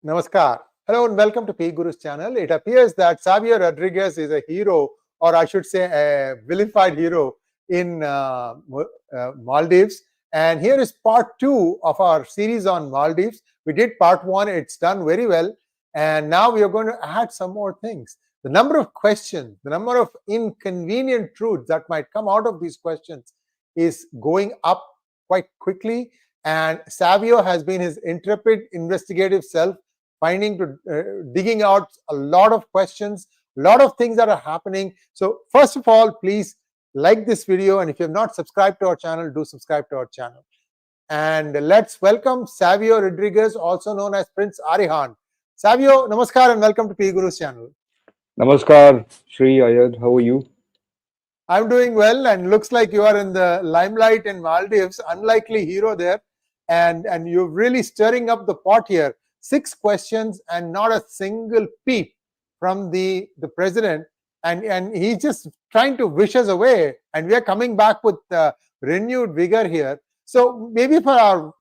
Namaskar. Hello and welcome to PGurus channel. It appears that Savio Rodrigues is a hero, or I should say a vilified hero in Maldives. And here is part 2 of our series on Maldives. We did part 1, it's done very well. And now we are going to add some more things. The number of questions, the number of inconvenient truths that might come out of these questions is going up quite quickly. And Savio has been his intrepid investigative self, digging out a lot of questions, a lot of things that are happening. So first of all, please like this video, and if you have not subscribed to our channel, do subscribe to our channel. And let's welcome Savio Rodrigues, also known as Prince Arihant. Savio, namaskar and welcome to PGurus channel. Namaskar, Sree Iyer, how are you? I'm doing well, and looks like you are in the limelight in Maldives, unlikely hero there, and you're really stirring up the pot here. 6 questions and not a single peep from the president, and he's just trying to wish us away, and we are coming back with renewed vigor here. So maybe for our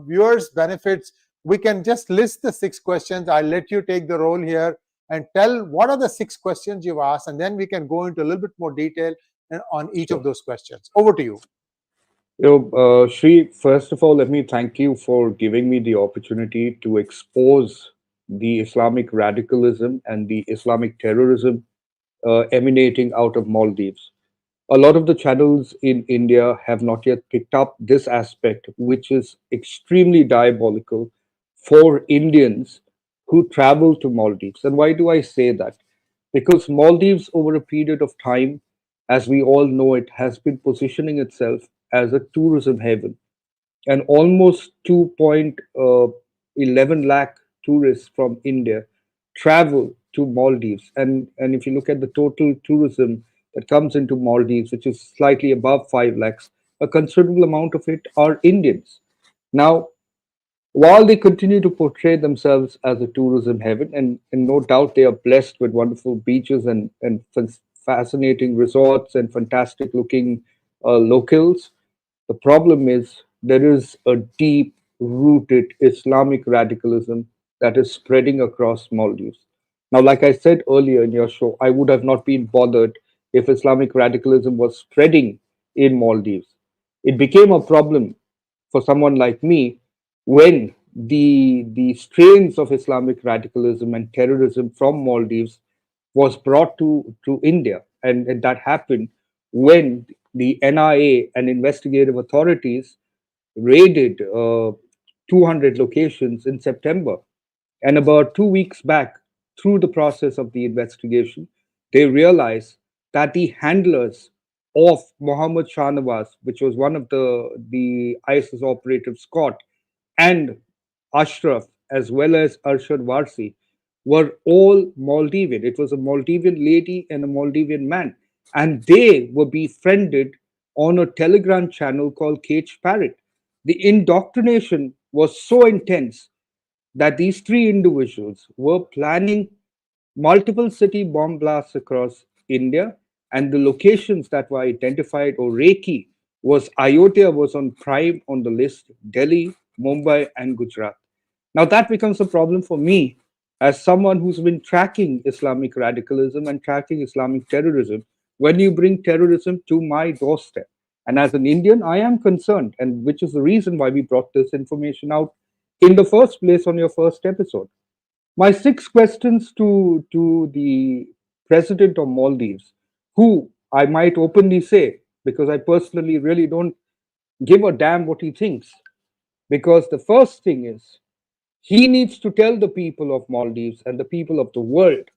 viewers' benefits, we can just list the 6 questions. I'll let you take the role here and tell what are the 6 questions you've asked, and then we can go into a little bit more detail on each of those questions. Over to you. Sree, first of all, let me thank you for giving me the opportunity to expose the Islamic radicalism and the Islamic terrorism emanating out of Maldives. A lot of the channels in India have not yet picked up this aspect, which is extremely diabolical for Indians who travel to Maldives. And why do I say that? Because Maldives, over a period of time, as we all know, it has been positioning itself as a tourism haven, and almost 2.11 lakh tourists from India travel to Maldives. And if you look at the total tourism that comes into Maldives, which is slightly above 5 lakhs, a considerable amount of it are Indians. Now, while they continue to portray themselves as a tourism heaven, and no doubt they are blessed with wonderful beaches and fascinating resorts and fantastic looking locales, the problem is there is a deep rooted Islamic radicalism that is spreading across Maldives. Now, like I said earlier in your show, I would have not been bothered if Islamic radicalism was spreading in Maldives. It became a problem for someone like me when the strains of Islamic radicalism and terrorism from Maldives was brought to India. And that happened when the NIA and investigative authorities raided 200 locations in September. And about 2 weeks back, through the process of the investigation, they realized that the handlers of Mohammed Shahnawaz, which was one of the ISIS operatives caught, and Ashraf, as well as Arshad Warsi, were all Maldivian. It was a Maldivian lady and a Maldivian man. And they were befriended on a Telegram channel called 𝗤𝙭. The indoctrination was so intense that these 3 individuals were planning multiple city bomb blasts across India, and the locations that were identified, or Reiki, was Ayodhya was on prime on the list, Delhi, Mumbai, and Gujarat. Now that becomes a problem for me as someone who's been tracking Islamic radicalism and tracking Islamic terrorism when you bring terrorism to my doorstep. And as an Indian, I am concerned, and which is the reason why we brought this information out in the first place on your first episode. My 6 questions to the president of Maldives, who I might openly say, because I personally really don't give a damn what he thinks. Because the first thing is, he needs to tell the people of Maldives and the people of the world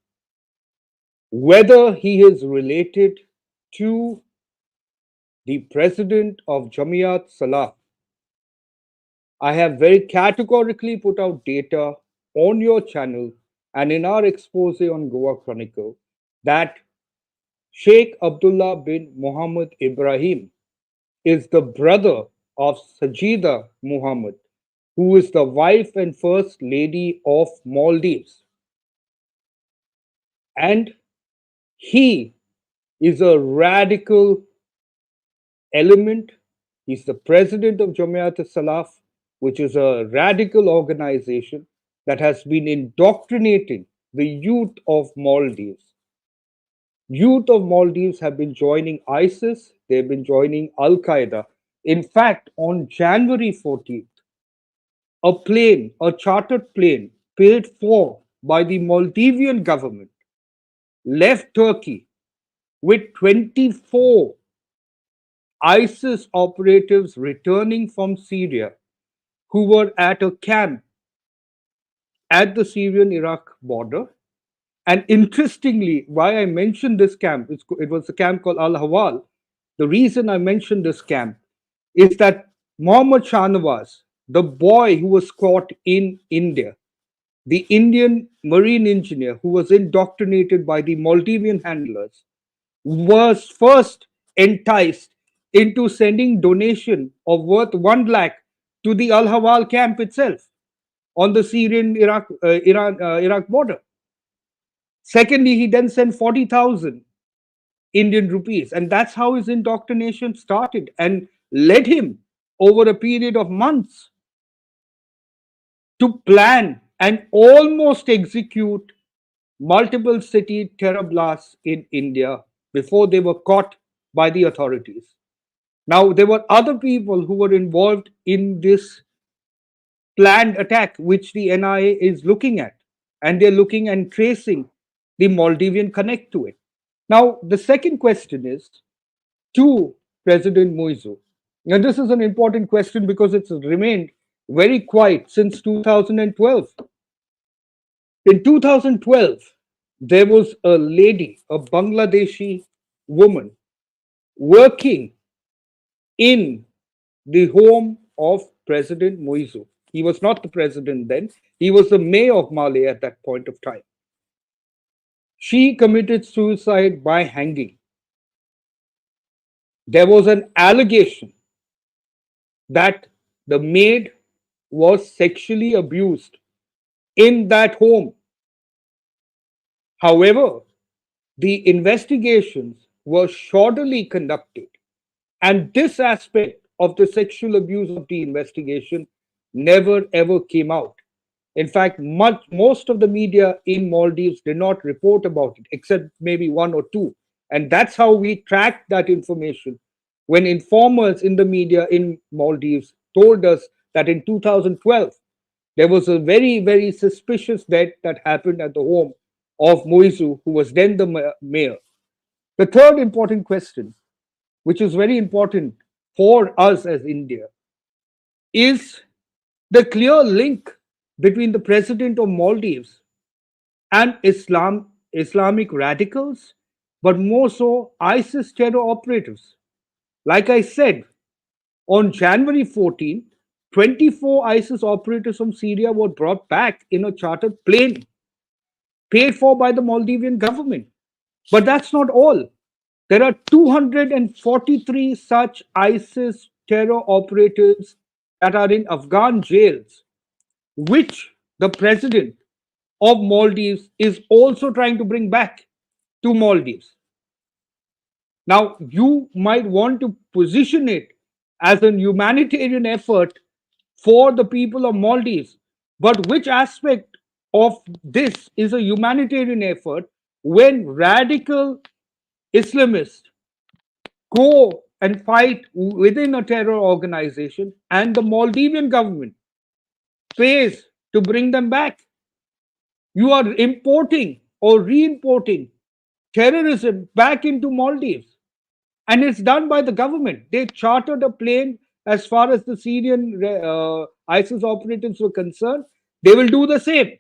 whether he is related to the president of Jamiat Salah. I have very categorically put out data on your channel and in our expose on Goa Chronicle that Sheikh Abdullah bin Muhammad Ibrahim is the brother of Sajida Muhammad, who is the wife and first lady of Maldives. And he is a radical element. He's the president of Jamiat Salaf, which is a radical organization that has been indoctrinating the youth of Maldives. Youth of Maldives have been joining ISIS, they've been joining Al Qaeda. In fact, on January 14th, a plane, a chartered plane paid for by the Maldivian government, left Turkey with 24 ISIS operatives returning from Syria who were at a camp at the Syrian-Iraq border. And interestingly, why I mentioned this camp, it was a camp called Al-Hawal. The reason I mentioned this camp is that Mohammad Shahnawaz, the boy who was caught in India, the Indian marine engineer who was indoctrinated by the Maldivian handlers, was first enticed into sending donation of worth 1 lakh to the Al-Hawal camp itself on the Syrian-Iraq border. Secondly, he then sent 40,000 Indian rupees, and that's how his indoctrination started and led him over a period of months to plan and almost execute multiple city terror blasts in India before they were caught by the authorities. Now, there were other people who were involved in this planned attack, which the NIA is looking at, and they're looking and tracing the Maldivian connect to it. Now, the second question is to President Muizzu. And this is an important question because it's remained very quiet since 2012. In 2012, there was a lady, a Bangladeshi woman, working in the home of President Muizzu. He was not the president then, he was the mayor of Malé at that point of time. She committed suicide by hanging. There was an allegation that the maid was sexually abused in that home. However, the investigations were shoddily conducted, and this aspect of the sexual abuse of the investigation never ever came out. In fact, most of the media in Maldives did not report about it, except maybe one or two. And that's how we tracked that information. When informers in the media in Maldives told us that in 2012, there was a very, very suspicious death that happened at the home of Muizzu, who was then the mayor. The third important question, which is very important for us as India, is the clear link between the president of Maldives and Islamic radicals, but more so ISIS terror operatives. Like I said, on January 14th, 24 ISIS operators from Syria were brought back in a chartered plane paid for by the Maldivian government. But that's not all. There are 243 such ISIS terror operatives that are in Afghan jails, which the president of Maldives is also trying to bring back to Maldives. Now, you might want to position it as a humanitarian effort for the people of Maldives, but which aspect of this is a humanitarian effort when radical Islamists go and fight within a terror organization and the Maldivian government pays to bring them back? You are importing or re-importing terrorism back into Maldives, and it's done by the government. They chartered a plane. As far as the Syrian ISIS operatives were concerned, they will do the same.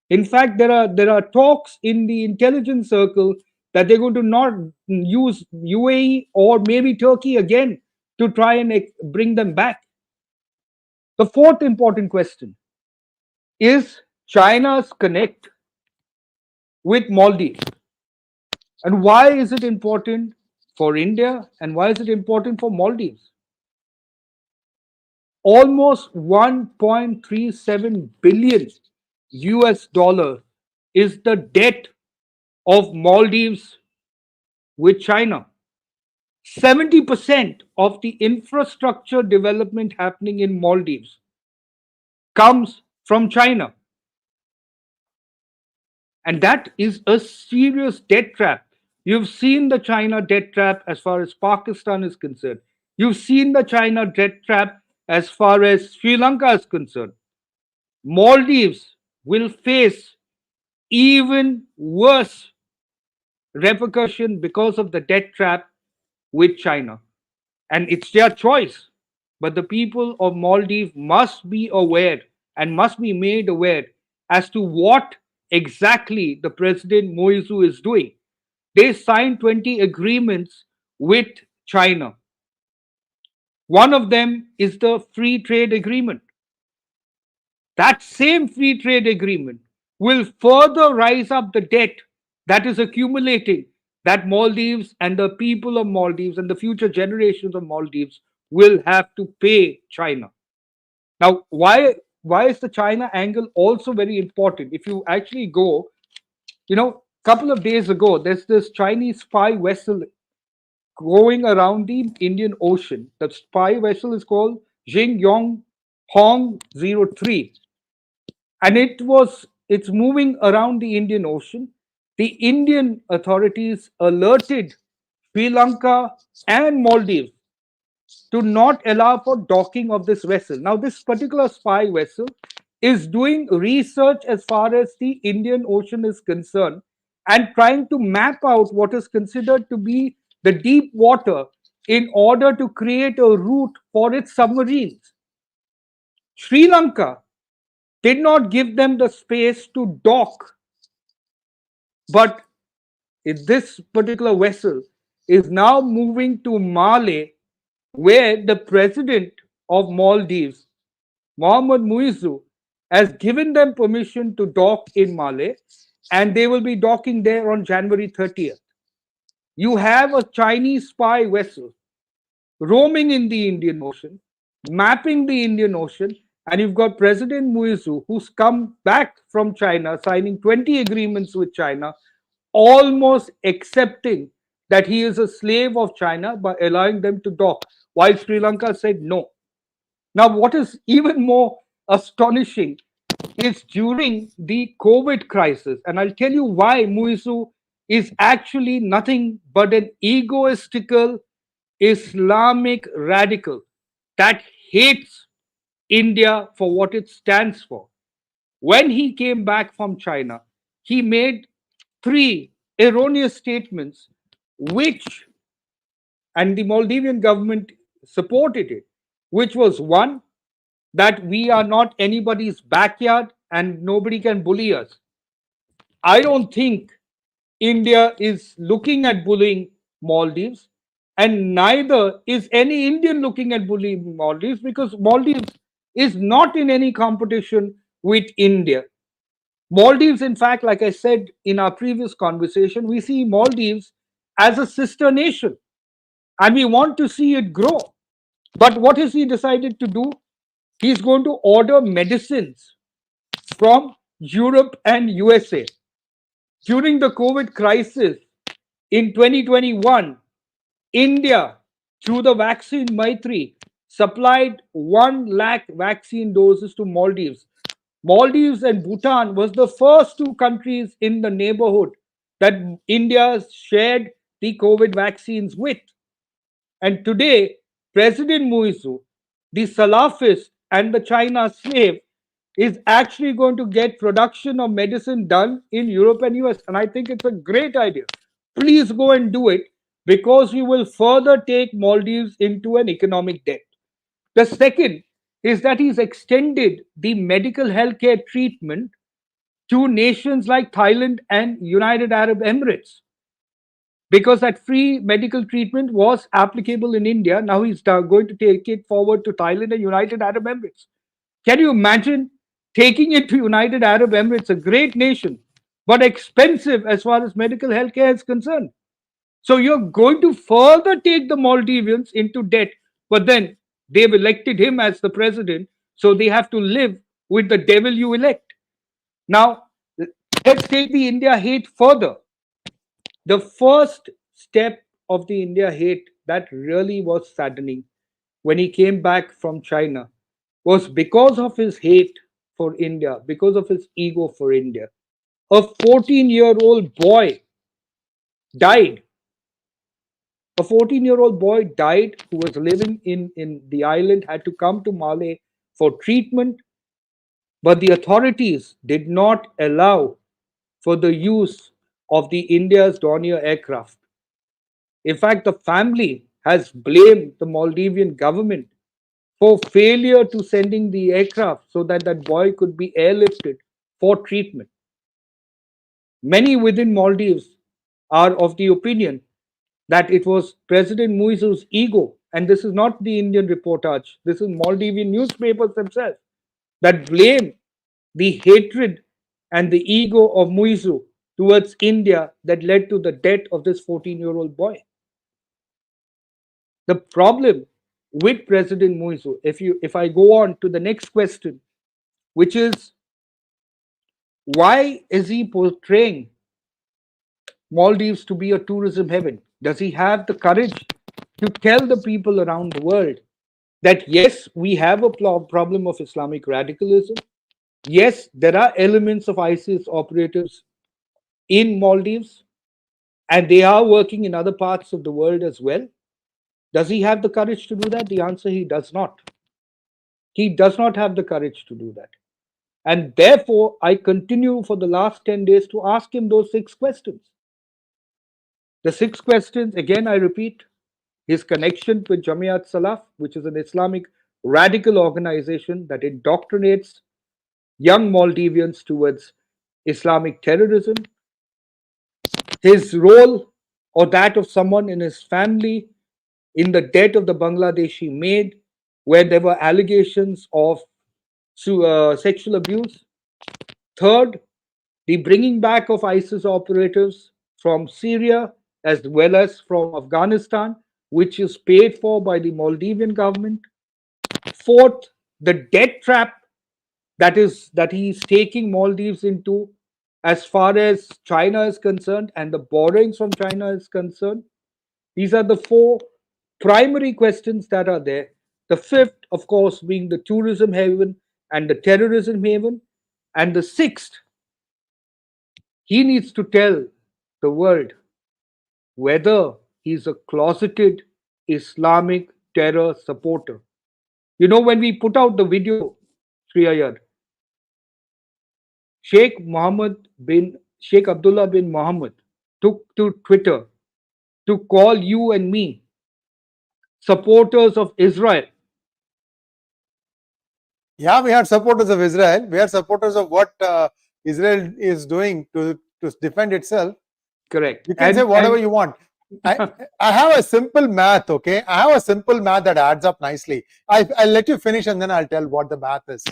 In fact, there are talks in the intelligence circle that they're going to not use UAE or maybe Turkey again to try and bring them back. The fourth important question is China's connect with Maldives. And why is it important for India and why is it important for Maldives? Almost 1.37 billion US dollar is the debt of Maldives with China. 70% of the infrastructure development happening in Maldives comes from China. And that is a serious debt trap. You've seen the China debt trap as far as Pakistan is concerned. You've seen the China debt trap as far as Sri Lanka is concerned. Maldives will face even worse repercussion because of the debt trap with China. And it's their choice. But the people of Maldives must be aware and must be made aware as to what exactly the President Muizzu is doing. They signed 20 agreements with China. One of them is the free trade agreement. That same free trade agreement will further rise up the debt that is accumulating, that Maldives and the people of Maldives and the future generations of Maldives will have to pay China. Now, why is the China angle also very important? If you actually go, couple of days ago, there's this Chinese spy vessel going around the Indian Ocean. The spy vessel is called 𝗤𝗙𝘄𝑗03, and it's moving around the Indian Ocean. The Indian authorities alerted Sri Lanka and Maldives to not allow for docking of this vessel. Now, this particular spy vessel is doing research as far as the Indian Ocean is concerned and trying to map out what is considered to be the deep water in order to create a route for its submarines. Sri Lanka did not give them the space to dock, but this particular vessel is now moving to Malé, where the president of Maldives, Mohammed Muizzu, has given them permission to dock in Malé, and they will be docking there on January 30th. You have a Chinese spy vessel roaming in the Indian Ocean, mapping the Indian Ocean, and you've got President Muizzu, who's come back from China, signing 20 agreements with China, almost accepting that he is a slave of China by allowing them to dock, while Sri Lanka said no. Now, what is even more astonishing is during the COVID crisis, and I'll tell you why Muizzu is actually nothing but an egoistical Islamic radical that hates India for what it stands for. When he came back from China, he made three erroneous statements, which, and the Maldivian government supported it, which was one, that we are not anybody's backyard and nobody can bully us. I don't think India is looking at bullying Maldives, and neither is any Indian looking at bullying Maldives, because Maldives is not in any competition with India. Maldives, in fact, like I said in our previous conversation, we see Maldives as a sister nation and we want to see it grow. But what has he decided to do? He's going to order medicines from Europe and USA. During the COVID crisis in 2021, India, through the vaccine Maitri, supplied 1 lakh vaccine doses to Maldives. Maldives and Bhutan was the first two countries in the neighborhood that India shared the COVID vaccines with. And today, President Muizzu, the Salafist and the China slave, is actually going to get production of medicine done in Europe and US. And I think it's a great idea. Please go and do it, because you will further take Maldives into an economic debt. The second is that he's extended the medical healthcare treatment to nations like Thailand and United Arab Emirates, because that free medical treatment was applicable in India. Now he's going to take it forward to Thailand and United Arab Emirates. Can you imagine taking it to United Arab Emirates, a great nation, but expensive as far as medical healthcare is concerned? So you're going to further take the Maldivians into debt, but then they've elected him as the president, so they have to live with the devil you elect. Now, let's take the India hate further. The first step of the India hate that really was saddening when he came back from China was because of his hate for India, because of his ego for India. A 14-year-old boy died. A 14-year-old boy died who was living in the island, had to come to Malé for treatment, but the authorities did not allow for the use of the India's Dornier aircraft. In fact, the family has blamed the Maldivian government for failure to sending the aircraft so that that boy could be airlifted for treatment. Many within Maldives are of the opinion that it was President Muizzu's ego, and this is not the Indian reportage, this is Maldivian newspapers themselves, that blame the hatred and the ego of Muizzu towards India that led to the death of this 14-year-old boy. The problem with President Muizzu, if I go on to the next question, which is, why is he portraying Maldives to be a tourism heaven? Does he have the courage to tell the people around the world that yes, we have a problem of Islamic radicalism? Yes, there are elements of ISIS operatives in Maldives, and they are working in other parts of the world as well. Does he have the courage to do that? The answer, he does not. He does not have the courage to do that. And therefore, I continue for the last 10 days to ask him those 6 questions. The 6 questions, again, I repeat: his connection with Jamiat Salaf, which is an Islamic radical organization that indoctrinates young Maldivians towards Islamic terrorism; his role or that of someone in his family in the death of the Bangladeshi maid, where there were allegations of sexual abuse; third, the bringing back of ISIS operatives from Syria as well as from Afghanistan, which is paid for by the Maldivian government; fourth, the debt trap that he's taking Maldives into as far as China is concerned and the borrowings from China is concerned. These are the 4 primary questions that are there. The 5th, of course, being the tourism haven and the terrorism haven. And the 6th, he needs to tell the world whether he's a closeted Islamic terror supporter. You know, when we put out the video, Sree Iyer, Sheikh Abdullah bin Mohammed took to Twitter to call you and me supporters of Israel. Yeah, we are supporters of Israel. We are supporters of what Israel is doing to defend itself. Correct. You can say whatever you want. I have a simple math, okay? I have a simple math that adds up nicely. I'll let you finish and then I'll tell what the math is.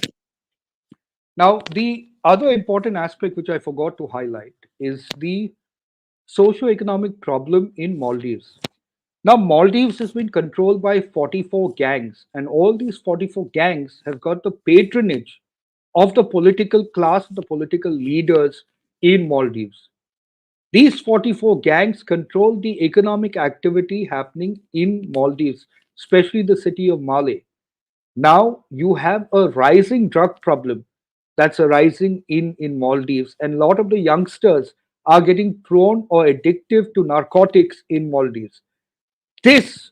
Now, the other important aspect which I forgot to highlight is the socio-economic problem in Maldives. Now, Maldives has been controlled by 44 gangs, and all these 44 gangs have got the patronage of the political class, the political leaders in Maldives. These 44 gangs control the economic activity happening in Maldives, especially the city of Malé. Now, you have a rising drug problem that's arising in Maldives, and a lot of the youngsters are getting prone or addictive to narcotics in Maldives. This,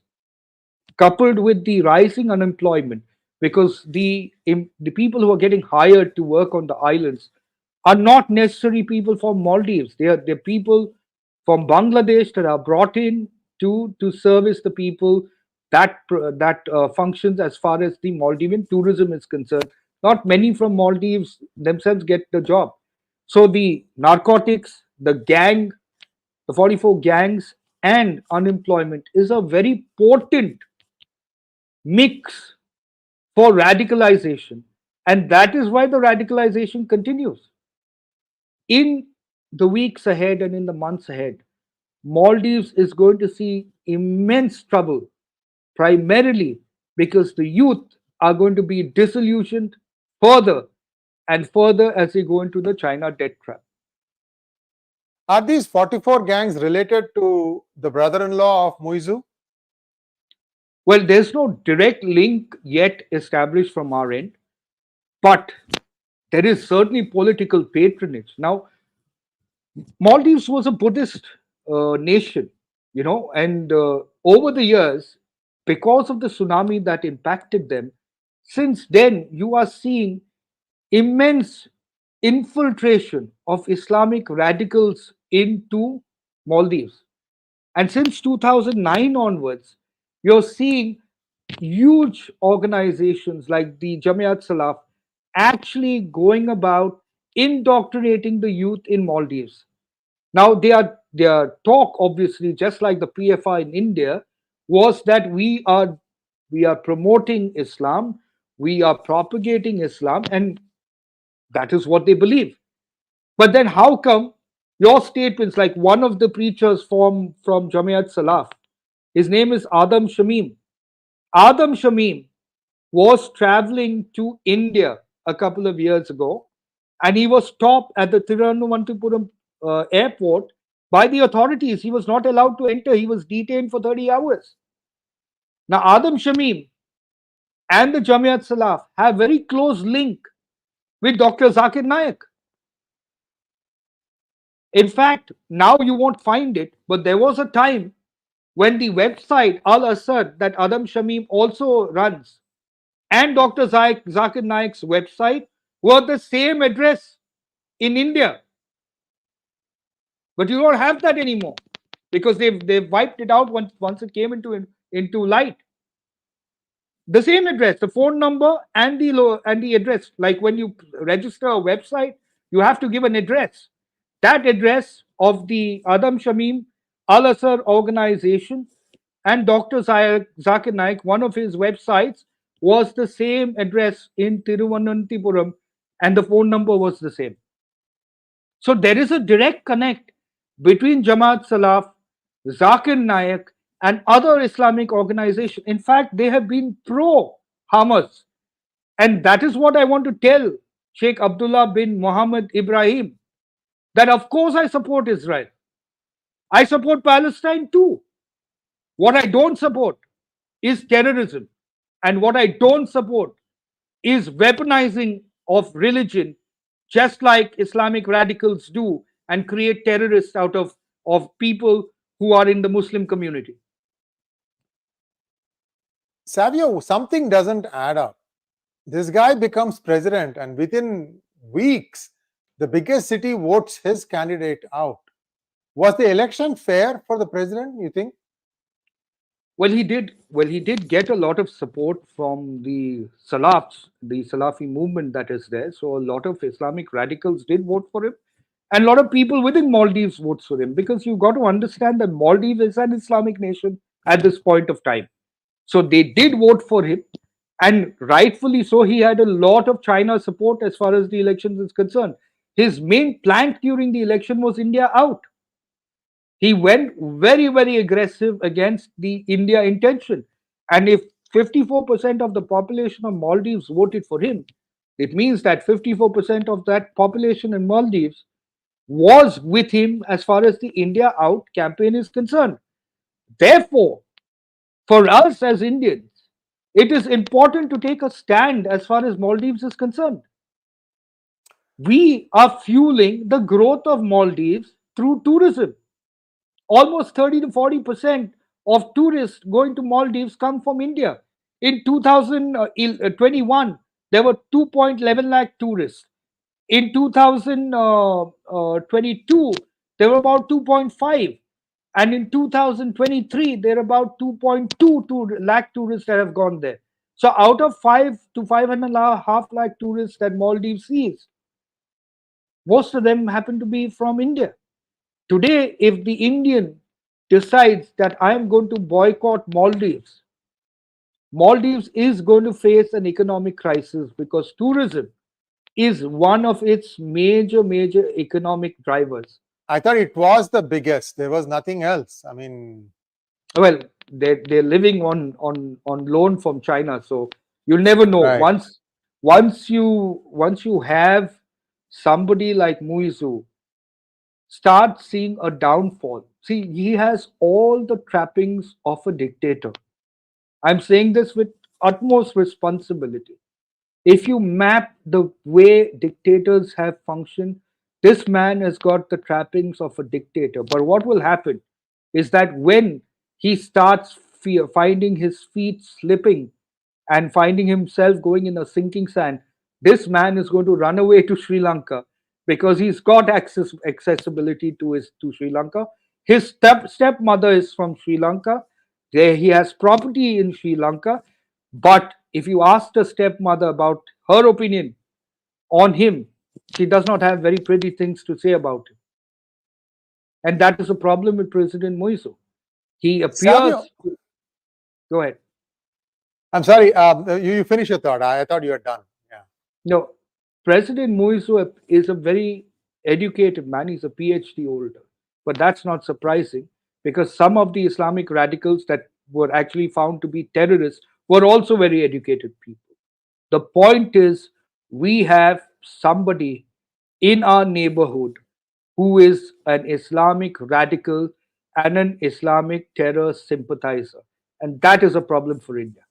coupled with the rising unemployment, because the people who are getting hired to work on the islands are not necessarily people from Maldives. They're people from Bangladesh that are brought in to service the people that functions as far as the Maldivian tourism is concerned. Not many from Maldives themselves get the job. So the narcotics, the 44 gangs, and unemployment is a very potent mix for radicalization. And that is why the radicalization continues. In the weeks ahead and in the months ahead, Maldives is going to see immense trouble, primarily because the youth are going to be disillusioned further and further as they go into the China debt trap. Are these 44 gangs related to the brother-in-law of Muizzu? Well, there's no direct link yet established from our end, but there is certainly political patronage. Now, Maldives was a Buddhist nation, and over the years, because of the tsunami that impacted them, since then you are seeing immense infiltration of Islamic radicals into Maldives. And since 2009 onwards, you're seeing huge organizations like the Jamiat Salaf actually going about indoctrinating the youth in Maldives. Now, their talk, obviously, just like the PFI in India, was that we are promoting Islam, we are propagating Islam, and that is what they believe. But then, how come your statements, like one of the preachers from Jamiat Salaf, his name is Adam Shamim. Adam Shamim was traveling to India a couple of years ago, and he was stopped at the Thiruvananthapuram airport by the authorities. He was not allowed to enter. He was detained for 30 hours. Now, Adam Shamim and the Jamiat Salaf have very close link with Dr. Zakir Naik. In fact, now you won't find it, but there was a time when the website Al-Asad that Adam Shamim also runs and Dr. Zakir Naik's website were the same address in India. But you don't have that anymore because they've wiped it out once it came into light. The same address, the phone number and the address. Like when you register a website, you have to give an address. That address of the Adam Shamim Al-Asad organization and Dr. Zakir Naik, one of his websites, was the same address in Thiruvananthapuram and the phone number was the same. So there is a direct connect between Jamaat Salaf, Zakir Naik, and other Islamic organizations. In fact, they have been pro-Hamas. And that is what I want to tell Sheikh Abdullah bin Muhammad Ibrahim, that of course I support Israel. I support Palestine too. What I don't support is terrorism. And what I don't support is weaponizing of religion, just like Islamic radicals do and create terrorists out of people who are in the Muslim community. Savio, something doesn't add up. This guy becomes president, and within weeks, the biggest city votes his candidate out. Was the election fair for the president, you think? Well, he did get a lot of support from the Salafs, the Salafi movement that is there. So a lot of Islamic radicals did vote for him. And a lot of people within Maldives votes for him, because you've got to understand that Maldives is an Islamic nation at this point of time. So they did vote for him, and rightfully so. He had a lot of China support as far as the elections is concerned. His main plank during the election was India out. He went very, very aggressive against the India intention. And if 54% of the population of Maldives voted for him, it means that 54% of that population in Maldives was with him as far as the India out campaign is concerned. Therefore, for us as Indians, it is important to take a stand as far as Maldives is concerned. We are fueling the growth of Maldives through tourism. Almost 30 to 40% of tourists going to Maldives come from India. In 2021, there were 2.11 lakh tourists. In 2022, there were about 2.5. And in 2023, there are about 2.22 lakh tourists that have gone there. So out of 5 to 5.5 lakh tourists that Maldives sees, most of them happen to be from India. Today, if the Indian decides that I am going to boycott Maldives, Maldives is going to face an economic crisis, because tourism is one of its major economic drivers. I thought it was the biggest. There was nothing else. I mean, well, they're living on loan from China, so you'll never know. Right. Once you have somebody like Muizzu start seeing a downfall. See, he has all the trappings of a dictator. I'm saying this with utmost responsibility. If you map the way dictators have functioned, This man has got the trappings of a dictator. But what will happen is that when he starts finding his feet slipping and finding himself going in a sinking sand, this man is going to run away to Sri Lanka because he's got accessibility to Sri Lanka. His stepmother is from Sri Lanka. He has property in Sri Lanka. But if you ask the stepmother about her opinion on him, she does not have very pretty things to say about him. And that is a problem with President Muizzu. He appears. Savio, Go ahead. I'm sorry, you finish your thought. I thought you were done. Yeah. No, President Muizzu is a very educated man. He's a PhD holder. But that's not surprising because some of the Islamic radicals that were actually found to be terrorists were also very educated people. The point is, we have somebody in our neighborhood who is an Islamic radical and an Islamic terror sympathizer. And that is a problem for India.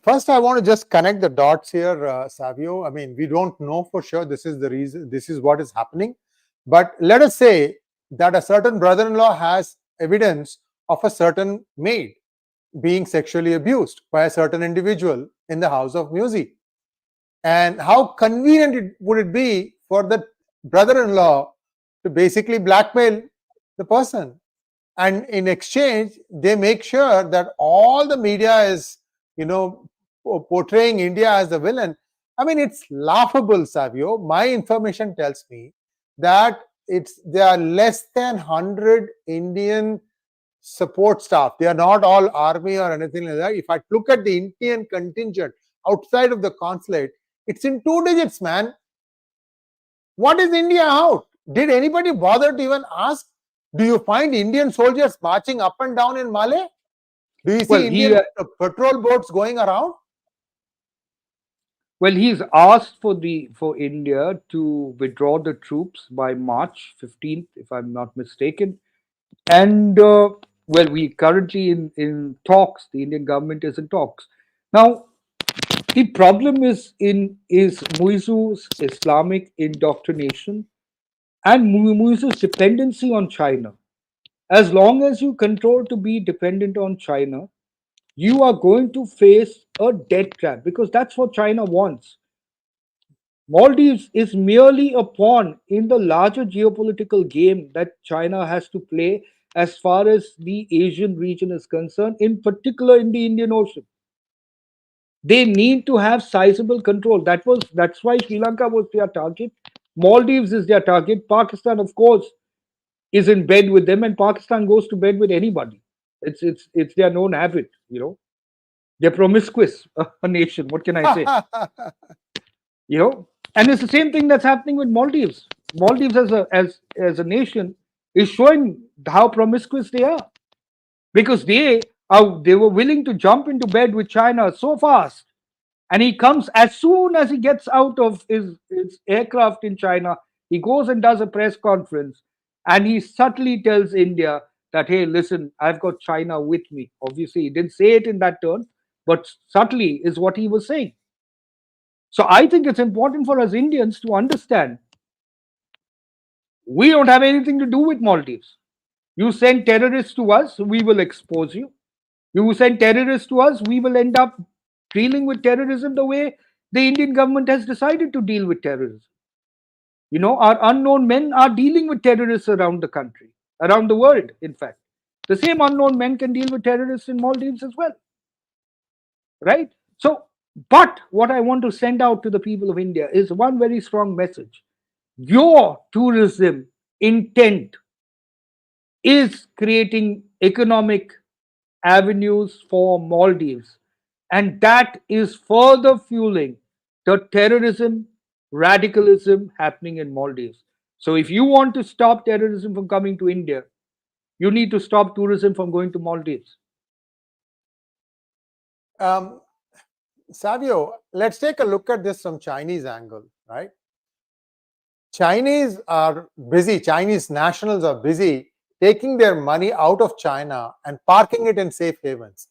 First, I want to just connect the dots here, Savio. I mean, we don't know for sure this is the reason, this is what is happening. But let us say that a certain brother-in-law has evidence of a certain maid being sexually abused by a certain individual in the house of Muizzu. And how convenient would it be for the brother-in-law to basically blackmail the person? And in exchange, they make sure that all the media is, portraying India as the villain. I mean, it's laughable, Savio. My information tells me that there are less than 100 Indian support staff. They are not all army or anything like that. If I look at the Indian contingent outside of the consulate, it's in 2 digits, man. What is India out? Did anybody bother to even ask? Do you find Indian soldiers marching up and down in Malé? Do you see Indian patrol boats going around? Well, he's asked for India to withdraw the troops by March 15th, if I'm not mistaken. And we currently in talks. The Indian government is in talks. Now, the problem is Muizzu's Islamic indoctrination and Muizzu's dependency on China. As long as you control to be dependent on China, you are going to face a death trap because that's what China wants. Maldives is merely a pawn in the larger geopolitical game that China has to play as far as the Asian region is concerned, in particular in the Indian Ocean. They need to have sizable control. That's why Sri Lanka was their target. Maldives is their target. Pakistan, of course, is in bed with them, and Pakistan goes to bed with anybody. It's their known habit, They're promiscuous, a nation. What can I say? And it's the same thing that's happening with Maldives. Maldives as a nation is showing how promiscuous they are, because they were willing to jump into bed with China so fast. And he comes, as soon as he gets out of his aircraft in China, he goes and does a press conference, and he subtly tells India that, hey, listen, I've got China with me. Obviously, he didn't say it in that tone, but subtly is what he was saying. So I think it's important for us Indians to understand we don't have anything to do with Maldives. You send terrorists to us, we will expose you. You send terrorists to us, we will end up dealing with terrorism the way the Indian government has decided to deal with terrorism. Our unknown men are dealing with terrorists around the country, around the world, in fact. The same unknown men can deal with terrorists in Maldives as well. Right? So, but what I want to send out to the people of India is one very strong message. Your tourism intent is creating economic avenues for Maldives, and that is further fueling the terrorism, radicalism happening in Maldives. So if you want to stop terrorism from coming to India, you need to stop tourism from going to Maldives. Savio, let's take a look at this from Chinese angle, right? Chinese nationals are busy taking their money out of China and parking it in safe havens.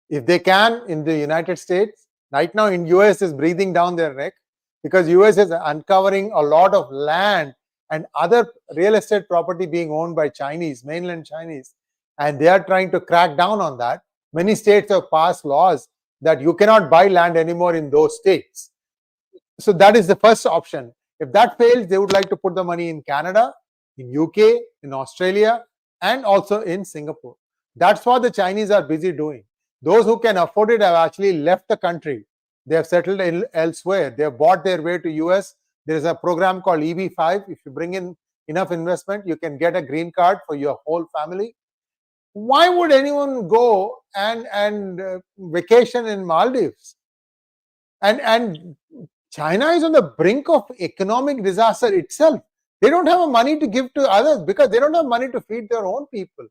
If they can, in the United States, right now in US is breathing down their neck. because US is uncovering a lot of land and other real estate property being owned by Chinese, mainland Chinese, and they are trying to crack down on that. Many states have passed laws that you cannot buy land anymore in those states. So that is the first option. If that fails, they would like to put the money in Canada, in UK, in Australia, and also in Singapore. That's what the Chinese are busy doing. Those who can afford it have actually left the country. They have settled elsewhere. They have bought their way to US. There is a program called 𝗣𝗚𝗽. If you bring in enough investment, you can get a green card for your whole family. Why would anyone go and vacation in Maldives? And China is on the brink of economic disaster itself. They don't have money to give to others because they don't have money to feed their own people.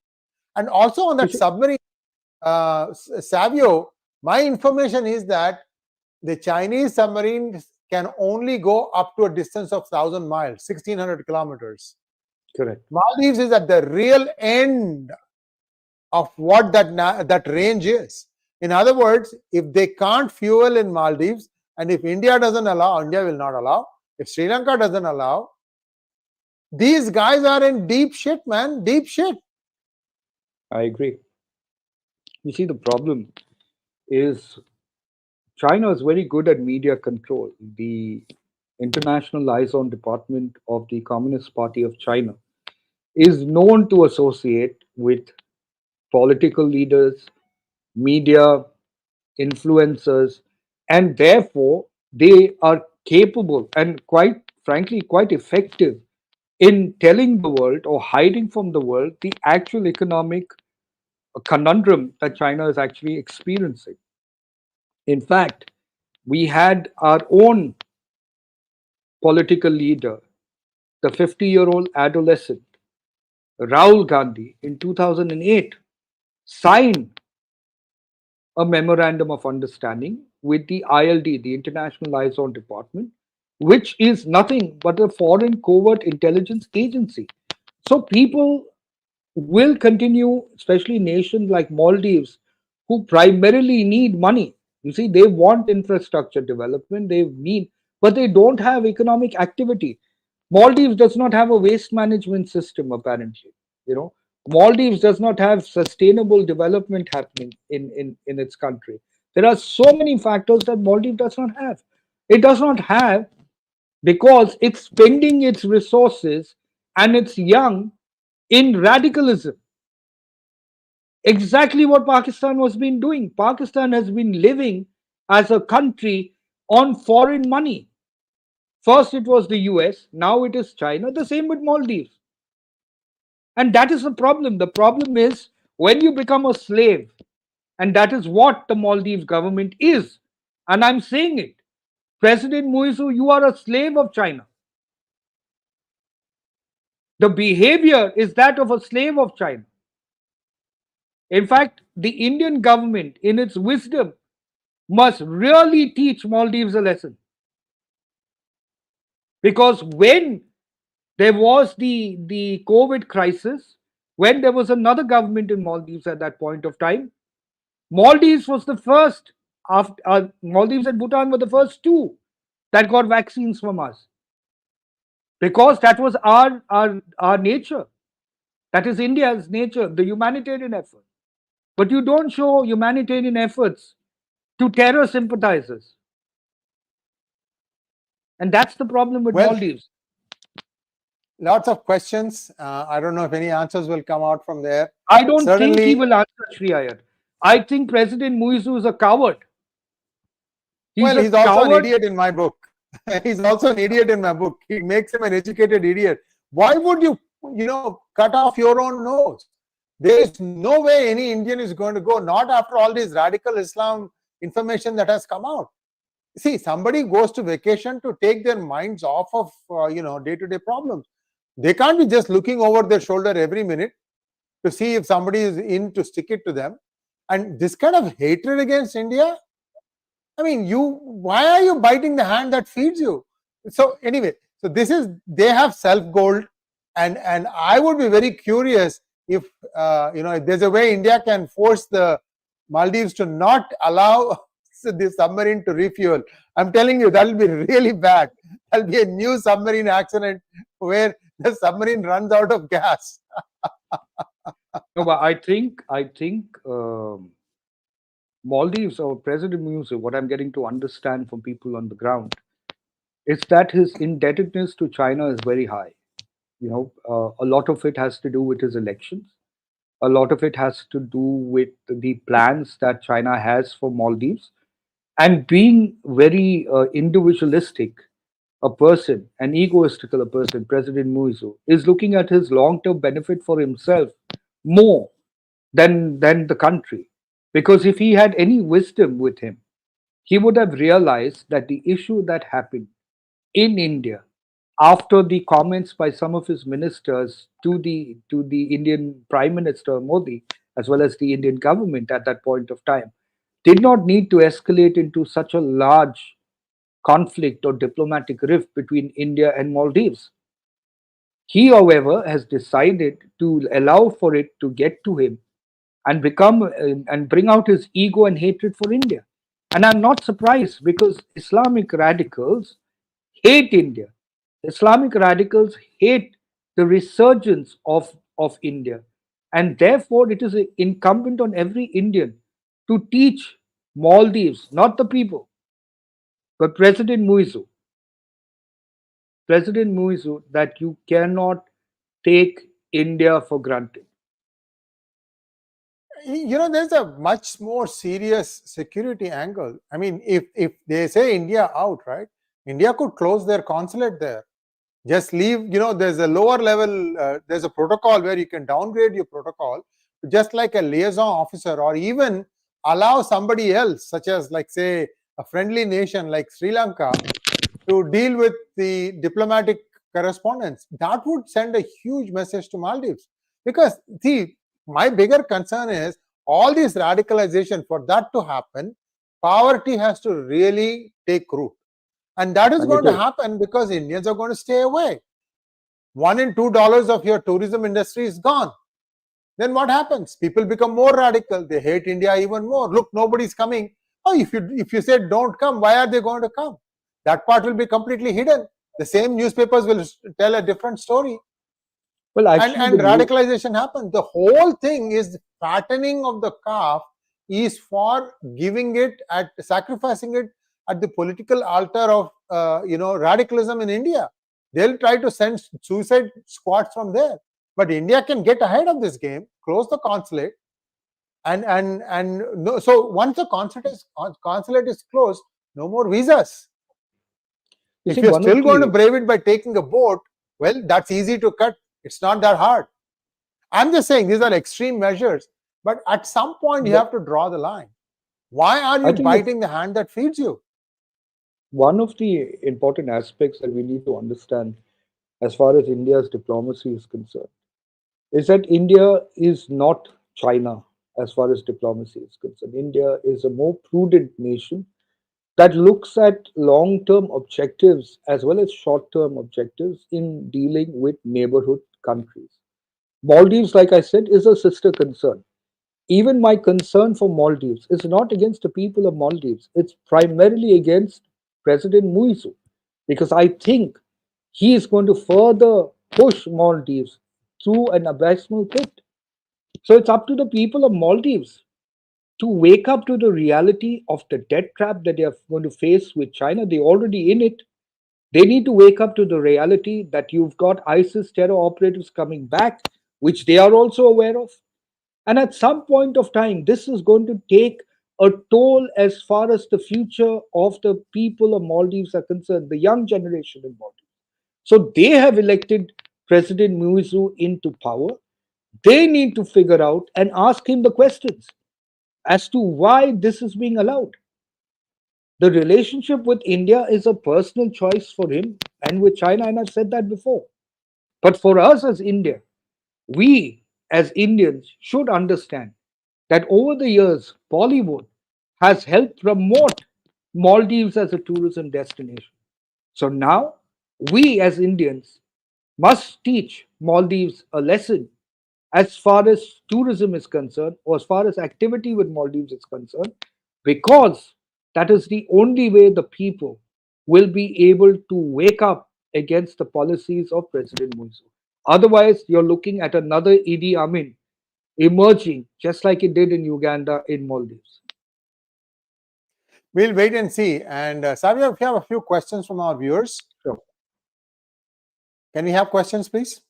And also on that submarine, Savio, my information is that the Chinese submarines can only go up to a distance of 1,000 miles, 1,600 kilometers. Correct. Maldives is at the real end of what that range is. In other words, if they can't fuel in Maldives, and if India doesn't allow, India will not allow. If Sri Lanka doesn't allow, these guys are in deep shit, man. Deep shit. I agree. You see, the problem is China is very good at media control. The International Liaison Department of the Communist Party of China is known to associate with political leaders, media, influencers, and therefore they are capable and quite frankly quite effective in telling the world or hiding from the world the actual economic conundrum that China is actually experiencing. In fact, we had our own political leader, the 50-year-old adolescent, Rahul Gandhi, in 2008, sign a memorandum of understanding with the ILD, the International Liaison Department, which is nothing but a foreign covert intelligence agency. So people will continue, especially nations like Maldives, who primarily need money. You see, they want infrastructure development, they need, but they don't have economic activity. Maldives does not have a waste management system, apparently. You know, Maldives does not have sustainable development happening in its country. There are so many factors that Maldives does not have. It does not have because it's spending its resources and it's young in radicalism. Exactly what Pakistan was been doing. Pakistan has been living as a country on foreign money. First it was the US, now it is China, the same with Maldives. And that is the problem. The problem is when you become a slave, and that is what the Maldives government is. And I'm saying it. President Muizzu, you are a slave of China. The behavior is that of a slave of China. In fact, the Indian government, in its wisdom, must really teach Maldives a lesson. Because when there was the COVID crisis, when there was another government in Maldives at that point of time, Maldives was the first. Maldives and Bhutan were the first two that got vaccines from us. Because that was our nature. That is India's nature, the humanitarian effort. But you don't show humanitarian efforts to terror sympathizers. And that's the problem with Maldives. Lots of questions. I don't know if any answers will come out from there. I don't think he will answer, Sree Iyer. I think President Muizzu is a coward. He's also an idiot in my book. He's also an idiot in my book. He makes him an educated idiot. Why would you cut off your own nose? There is no way any Indian is going to go, not after all this radical Islam information that has come out. See, somebody goes to vacation to take their minds off of day-to-day problems. They can't be just looking over their shoulder every minute to see if somebody is in to stick it to them. And this kind of hatred against India, I mean, why are you biting the hand that feeds you? So anyway, so they have self-gold, and I would be very curious if if there's a way India can force the Maldives to not allow the submarine to refuel. I'm telling you, that'll be really bad. There'll be a new submarine accident where the submarine runs out of gas. No, but I think Maldives or President Muizzu, what I'm getting to understand from people on the ground, is that his indebtedness to China is very high. A lot of it has to do with his elections. A lot of it has to do with the plans that China has for Maldives, and being very individualistic a person, an egoistical a person, President Muizzu, is looking at his long-term benefit for himself more than the country. Because if he had any wisdom with him, he would have realized that the issue that happened in India after the comments by some of his ministers to the Indian Prime Minister Modi, as well as the Indian government at that point of time, did not need to escalate into such a large conflict or diplomatic rift between India and Maldives. He, however, has decided to allow for it to get to him and and bring out his ego and hatred for India. And I'm not surprised, because Islamic radicals hate India. Islamic radicals hate the resurgence of India. And therefore, it is incumbent on every Indian to teach Maldives, not the people, but President Muizzu, that you cannot take India for granted. There's a much more serious security angle. I mean, if they say India out, right? India could close their consulate there. Just leave, there's a lower level, there's a protocol where you can downgrade your protocol, just like a liaison officer, or even allow somebody else, such as, like, say, a friendly nation like Sri Lanka, to deal with the diplomatic correspondence. That would send a huge message to Maldives. Because, see, my bigger concern is all this radicalization. For that to happen, poverty has to really take root. And that is And going it to is. happen because Indians are going to stay away. $1 and $2 of your tourism industry is gone. Then what happens? People become more radical. They hate India even more. Look, nobody's coming. Oh, if you say don't come, why are they going to come? That part will be completely hidden. The same newspapers will tell a different story. Well, And actually, the radicalization happens. The whole thing is fattening of the calf is for giving it at sacrificing it at the political altar of radicalism in India. They'll try to send suicide squads from there, but India can get ahead of this game, close the consulate, and no, so once the consulate is closed, no more visas. you If see you're one of still going to the brave it by taking a boat, well, that's easy to cut. It's not that hard. I'm just saying these are extreme measures, but at some point you the, have to draw the line. Why are I you think biting the hand that feeds you? one of the important aspects that we need to understand as far as India's diplomacy is concerned is that India is not China as far as diplomacy is concerned. India is a more prudent nation that looks at long term objectives as well as short term objectives in dealing with neighborhood countries. Maldives, like I said, is a sister concern. Even my concern for Maldives is not against the people of Maldives, it's primarily against President Muizzu, because I think he is going to further push Maldives through an abysmal pit. So it's up to the people of Maldives to wake up to the reality of the debt trap that they are going to face with China. They're already in it. They need to wake up to the reality that you've got ISIS terror operatives coming back, which they are also aware of. And at some point of time, this is going to take a toll as far as the future of the people of Maldives are concerned, the young generation in Maldives. So they have elected President Muizzu into power. They need to figure out and ask him the questions as to why this is being allowed. The relationship with India is a personal choice for him and with China, and I've said that before. But for us as India, we as Indians should understand that over the years, Bollywood has helped promote Maldives as a tourism destination. So now we as Indians must teach Maldives a lesson as far as tourism is concerned, or as far as activity with Maldives is concerned, because that is the only way the people will be able to wake up against the policies of President Muizzu. Otherwise, you're looking at another Idi Amin emerging, just like it did in Uganda, in Maldives. We'll wait and see. And Savio, if you have a few questions from our viewers. Sure. Can we have questions, please?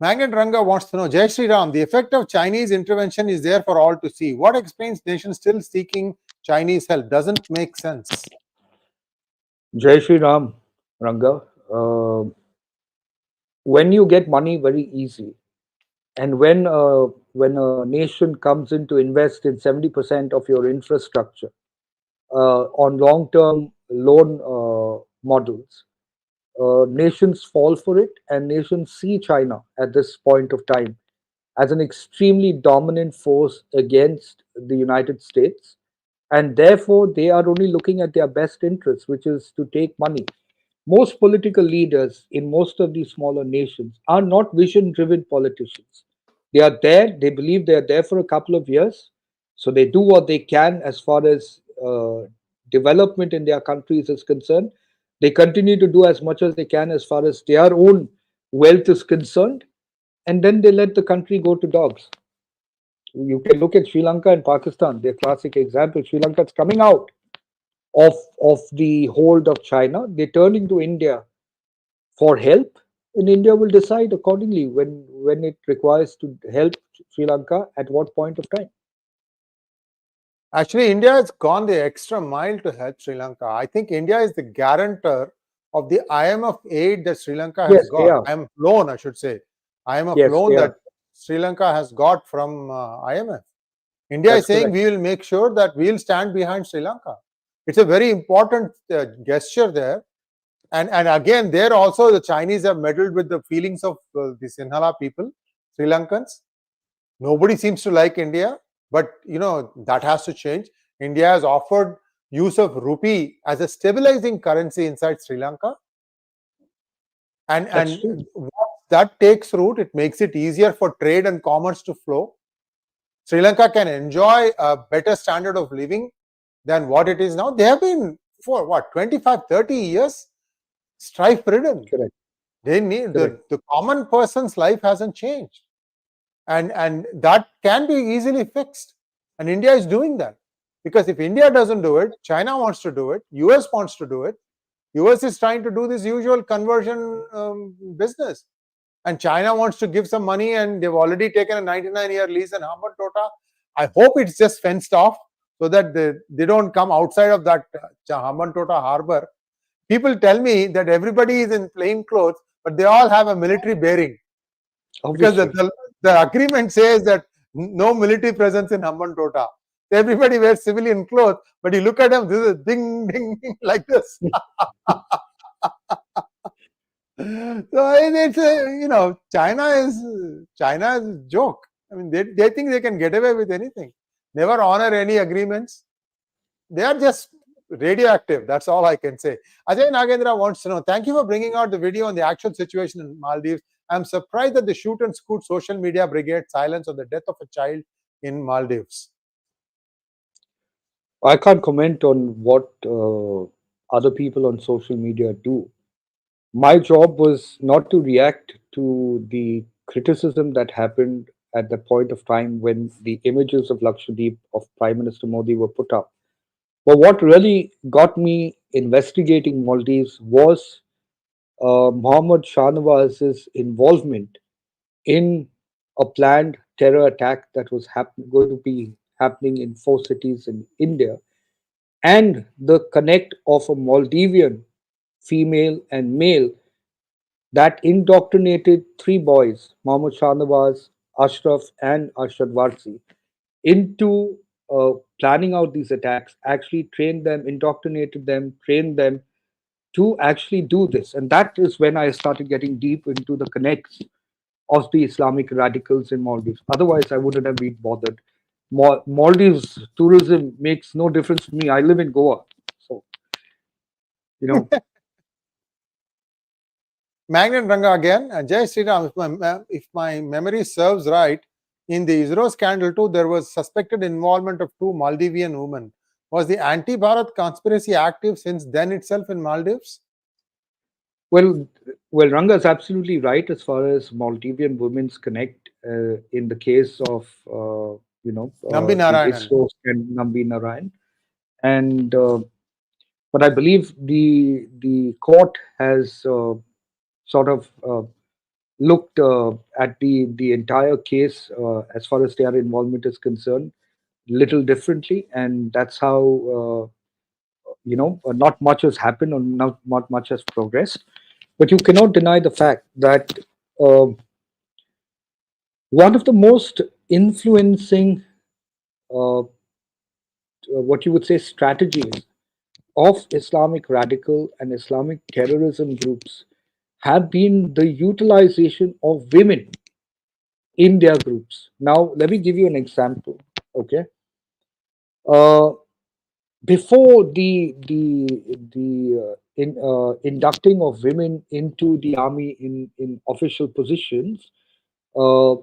Magnet Ranga wants to know, Jai Shri Ram, the effect of Chinese intervention is there for all to see. What explains nations still seeking Chinese help? Doesn't make sense. Jai Shri Ram, Ranga. When you get money very easily, and when a nation comes in to invest in 70% of your infrastructure on long-term loan models, nations fall for it, and nations see China at this point of time as an extremely dominant force against the United States, and therefore they are only looking at their best interests, which is to take money. Most political leaders in most of these smaller nations are not vision-driven politicians. They are there, they believe they are there for a couple of years, so they do what they can as far as development in their countries is concerned. They continue to do as much as they can as far as their own wealth is concerned, and then they let the country go to dogs. You can look at Sri Lanka and Pakistan, they're classic examples. Sri Lanka is coming out of the hold of China. They turn into India for help, and India will decide accordingly when it requires to help Sri Lanka at what point of time. Actually, India has gone the extra mile to help Sri Lanka. I think India is the guarantor of the IMF aid that Sri Lanka has got. IMF loan, I should say. IMF loan that Sri Lanka has got from IMF. India is saying we will make sure that we will stand behind Sri Lanka. It's a very important gesture there. And again, there also the Chinese have meddled with the feelings of the Sinhala people, Sri Lankans. Nobody seems to like India, but that has to change. India has offered use of rupee as a stabilizing currency inside Sri Lanka. And once that takes root, it makes it easier for trade and commerce to flow. Sri Lanka can enjoy a better standard of living than what it is now. They have been for what, 25, 30 years strife-ridden. They need the common person's life hasn't changed, and that can be easily fixed. And India is doing that, because if India doesn't do it, China wants to do it, US wants to do it. US is trying to do this usual conversion business, and China wants to give some money, and they've already taken a 99-year lease in Hambantota. I hope it's just fenced off so that they don't come outside of that Hambantota harbor. People tell me that everybody is in plain clothes, but they all have a military bearing. Obviously. Because the agreement says that no military presence in Hambantota. Everybody wears civilian clothes, but you look at them, this is ding, ding, ding, like this. So it's China is a joke. I mean, they think they can get away with anything. Never honor any agreements. They are just radioactive. That's all I can say. Ajay Nagendra wants to know, thank you for bringing out the video on the actual situation in Maldives. I'm surprised that the shoot and scoot social media brigade silence on the death of a child in Maldives. I can't comment on what other people on social media do. My job was not to react to the criticism that happened at the point of time when the images of Lakshadweep of Prime Minister Modi were put up. But what really got me investigating Maldives was Mohammed Shah Nawaz's involvement in a planned terror attack that was going to be happening in 4 cities in India, and the connect of a Maldivian female and male that indoctrinated 3 boys, Mohammed Shah Nawaz, Ashraf, and Arshad Warsi, into planning out these attacks, actually trained them, indoctrinated them, trained them to actually do this. And that is when I started getting deep into the connects of the Islamic radicals in Maldives. Otherwise, I wouldn't have been bothered. Maldives tourism makes no difference to me. I live in Goa. So, Magnet Ranga again. Jai Sri Ram, if my memory serves right, in the ISRO scandal too, there was suspected involvement of two Maldivian women. Was the anti-Bharat conspiracy active since then itself in Maldives? Well, Ranga is absolutely right as far as Maldivian women's connect in the case of Nambi the Narayanan. ISRO and Nambi Narayan, and but I believe the court has sort of looked at the entire case as far as their involvement is concerned, little differently, and that's how not much has happened or not much has progressed. But you cannot deny the fact that uh, one of the most influencing, what you would say, strategies of Islamic radical and Islamic terrorism groups have been the utilization of women in their groups. Now, let me give you an example. Okay, uh, before the inducting of women into the army in official positions, uh,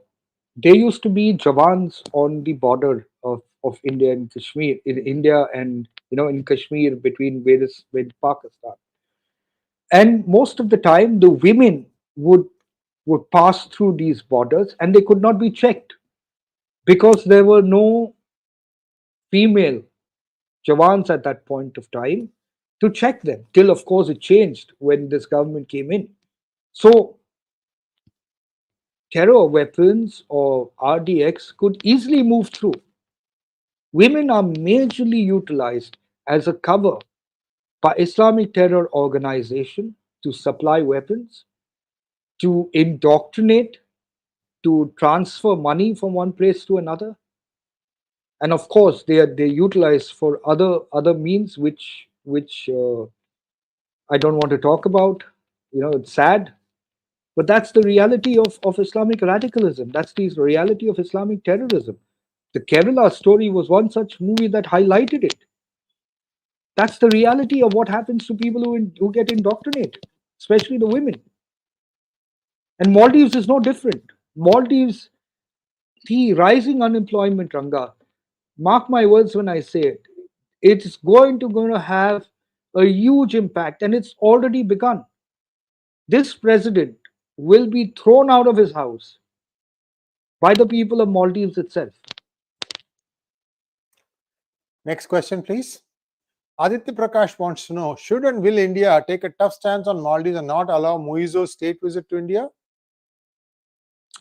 there used to be Jawans on the border of India and Kashmir, in India and in Kashmir between various with Pakistan. And most of the time, the women would pass through these borders, and they could not be checked because there were no female Jawans at that point of time to check them. Till, of course, it changed when this government came in. So, terror weapons or RDX could easily move through. Women are majorly utilized as a cover by Islamic terror organization to supply weapons, to indoctrinate, to transfer money from one place to another, and of course they utilized for other means which I don't want to talk about. It's sad, but that's the reality of Islamic radicalism. That's the reality of Islamic terrorism. The Kerala story was one such movie that highlighted it. That's the reality of what happens to people who get indoctrinated, especially the women. And Maldives is no different. Maldives, the rising unemployment, Ranga, mark my words when I say it, it's going to have a huge impact, and it's already begun. This president will be thrown out of his house by the people of Maldives itself. Next question, please. Aditya Prakash wants to know, should and will India take a tough stance on Maldives and not allow Muizzu's state visit to India?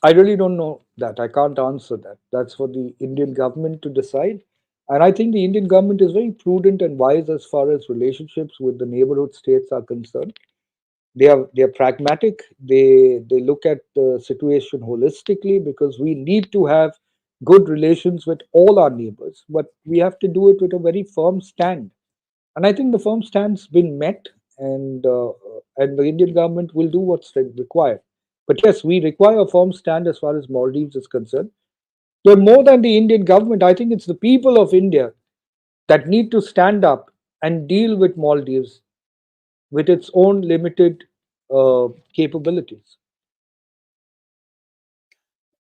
I really don't know that. I can't answer that. That's for the Indian government to decide. And I think the Indian government is very prudent and wise as far as relationships with the neighborhood states are concerned. They are pragmatic. They look at the situation holistically, because we need to have good relations with all our neighbors, but we have to do it with a very firm stand. And I think the firm stand's been met, and the Indian government will do what's required. But yes, we require a firm stand as far as Maldives is concerned. But more than the Indian government, I think it's the people of India that need to stand up and deal with Maldives with its own limited capabilities.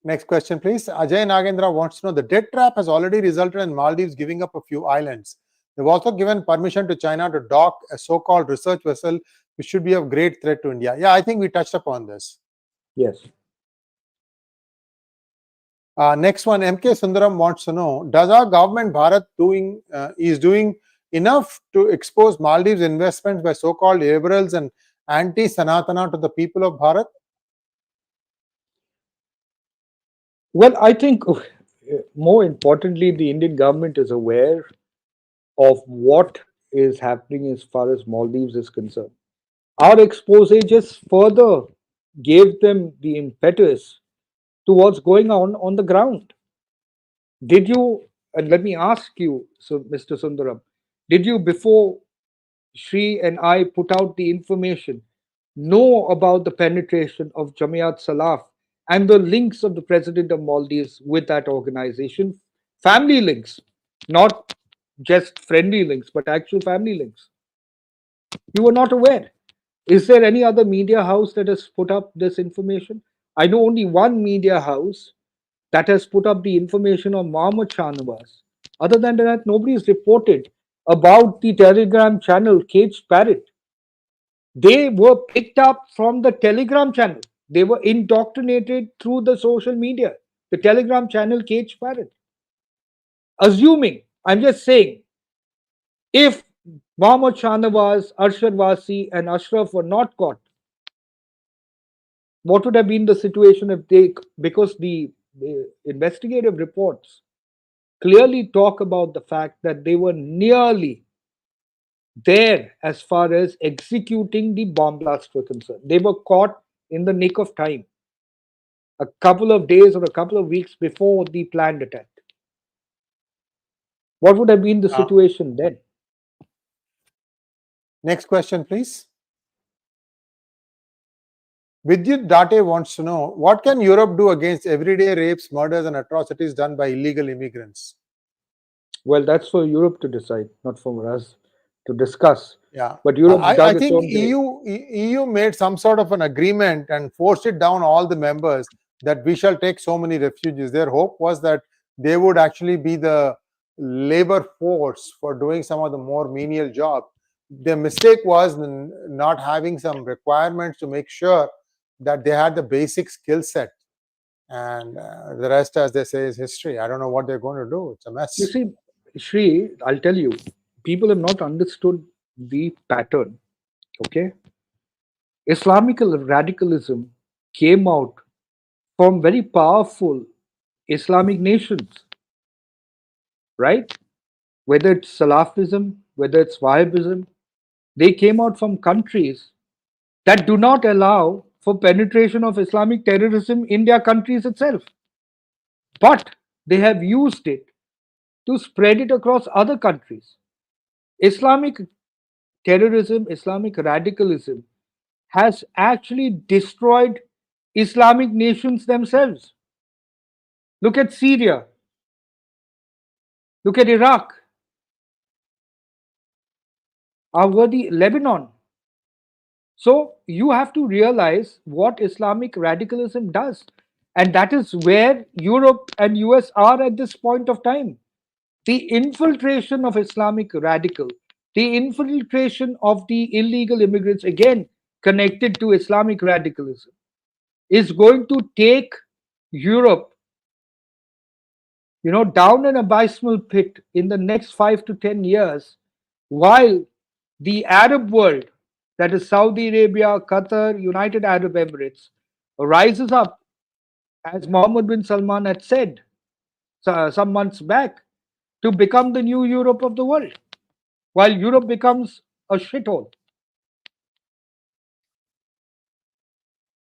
Next question, please. Ajay Nagendra wants to know, the debt trap has already resulted in Maldives giving up a few islands. They've also given permission to China to dock a so-called research vessel, which should be of great threat to India. Yeah, I think we touched upon this. Yes. Next one, MK Sundaram wants to know, does our government Bharat is doing enough to expose Maldives investments by so-called liberals and anti-sanatana to the people of Bharat? Well, I think more importantly, the Indian government is aware of what is happening as far as Maldives is concerned. Our expose just further gave them the impetus to what's going on the ground. Did you, and let me ask you, so Mr. Sundaram, did you, before Sree and I put out the information, know about the penetration of Jamiat Salaf and the links of the president of Maldives with that organization? Family links, not just friendly links, but actual family links. You were not aware. Is there any other media house that has put up this information? I know only one media house that has put up the information of Mohammed Shahnawaz. Other than that, nobody has reported about the Telegram channel 𝗤𝗂𝘅. They were picked up from the Telegram channel. They were indoctrinated through the social media, the Telegram channel 𝗤𝗂𝘅. Assuming, I'm just saying, if Mohammed Shahnawaz, Arshad Wasi, and Ashraf were not caught, what would have been the situation if they, because the investigative reports clearly talk about the fact that they were nearly there as far as executing the bomb blast were concerned. They were caught in the nick of time, a couple of days or a couple of weeks before the planned attack. What would have been the situation then? Next question, please. 𝗣𝗽𝗼𝗫𝗍𝗫 wants to know, what can Europe do against everyday rapes, murders, and atrocities done by illegal immigrants? Well, that's for Europe to decide, not for us to discuss. Yeah, but Europe I think EU made some sort of an agreement and forced it down all the members that we shall take so many refugees. Their hope was that they would actually be the labor force for doing some of the more menial jobs. The mistake was not having some requirements to make sure that they had the basic skill set, and the rest, as they say, is history. I don't know what they're going to do. It's a mess. You see, Sree, I'll tell you, people have not understood the pattern. Okay, Islamic radicalism came out from very powerful Islamic nations, right? Whether it's Salafism, whether it's Wahhabism, they came out from countries that do not allow for penetration of Islamic terrorism in their countries itself. But they have used it to spread it across other countries. Islamic terrorism, Islamic radicalism has actually destroyed Islamic nations themselves. Look at Syria. Look at Iraq. Lebanon. So you have to realize what Islamic radicalism does. And that is where Europe and US are at this point of time. The infiltration of Islamic radical, the infiltration of the illegal immigrants, again connected to Islamic radicalism, is going to take Europe, down an abysmal pit in the next 5 to 10 years, while the Arab world, that is Saudi Arabia, Qatar, United Arab Emirates, rises up, as Mohammed bin Salman had said some months back, to become the new Europe of the world, while Europe becomes a shithole.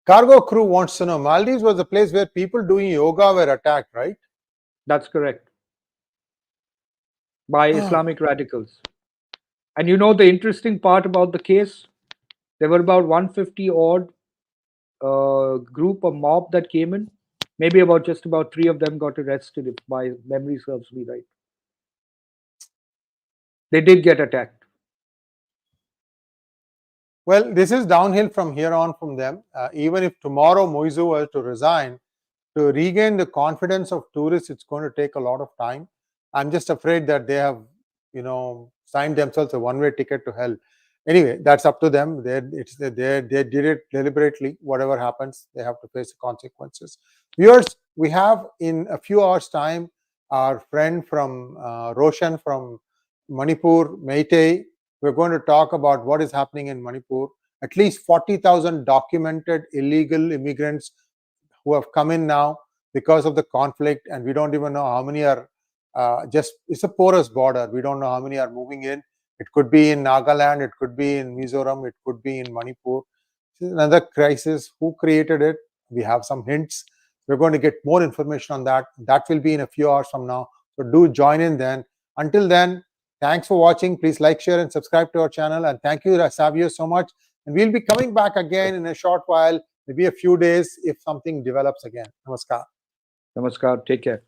Cargo Crew wants to know, Maldives was a place where people doing yoga were attacked, right? That's correct. By Islamic radicals. And the interesting part about the case, there were about 150 odd group or mob that came in. Maybe just about 3 of them got arrested, if my memory serves me right. They did get attacked. Well, this is downhill from here on from them. Even if tomorrow Muizzu was to resign, to regain the confidence of tourists, it's going to take a lot of time. I'm just afraid that they have, signed themselves a one-way ticket to hell. Anyway, that's up to them. They did it deliberately. Whatever happens, they have to face the consequences. Viewers, we have in a few hours' time our friend from Roshan from Manipur, Meitei. We're going to talk about what is happening in Manipur. At least 40,000 documented illegal immigrants who have come in now because of the conflict, and we don't even know how many are it's a porous border. We don't know how many are moving in. It could be in Nagaland, it could be in Mizoram, it could be in Manipur. This is another crisis. Who created it? We have some hints. We're going to get more information on that. That will be in a few hours from now. So do join in then. Until then, thanks for watching. Please like, share, and subscribe to our channel. And thank you, Savio, so much. And we'll be coming back again in a short while, maybe a few days, if something develops again. Namaskar. Namaskar. Take care.